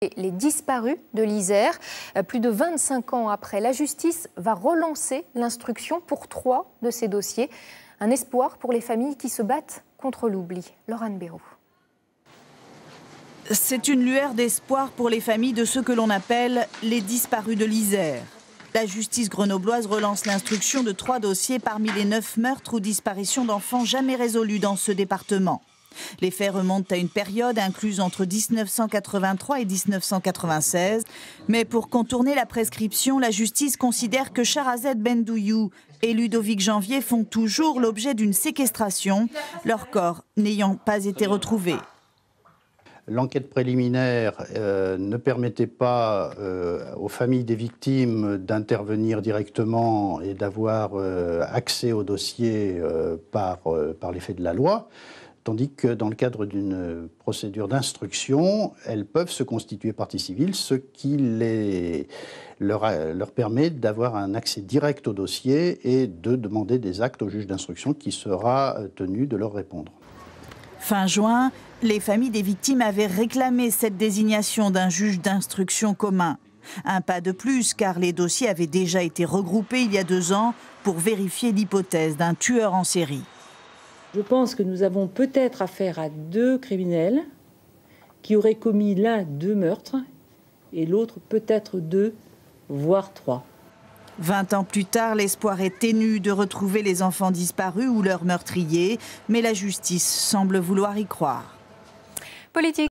Les disparus de l'Isère. Plus de 25 ans après, la justice va relancer l'instruction pour 3 de ces dossiers. Un espoir pour les familles qui se battent contre l'oubli. Laurent Béraud. C'est une lueur d'espoir pour les familles de ceux que l'on appelle les disparus de l'Isère. La justice grenobloise relance l'instruction de 3 dossiers parmi les 9 meurtres ou disparitions d'enfants jamais résolus dans ce département. Les faits remontent à une période incluse entre 1983 et 1996. Mais pour contourner la prescription, la justice considère que Charazed Bendouyou et Ludovic Janvier font toujours l'objet d'une séquestration, leur corps n'ayant pas été retrouvé. L'enquête préliminaire ne permettait pas aux familles des victimes d'intervenir directement et d'avoir accès au dossier par l'effet de la loi. Tandis que dans le cadre d'une procédure d'instruction, elles peuvent se constituer partie civile, ce qui leur permet d'avoir un accès direct au dossier et de demander des actes au juge d'instruction qui sera tenu de leur répondre. Fin juin, les familles des victimes avaient réclamé cette désignation d'un juge d'instruction commun. Un pas de plus car les dossiers avaient déjà été regroupés il y a 2 ans pour vérifier l'hypothèse d'un tueur en série. Je pense que nous avons peut-être affaire à 2 criminels qui auraient commis l'un 2 meurtres et l'autre peut-être 2, voire 3. 20 ans plus tard, l'espoir est ténu de retrouver les enfants disparus ou leurs meurtriers, mais la justice semble vouloir y croire. Politique.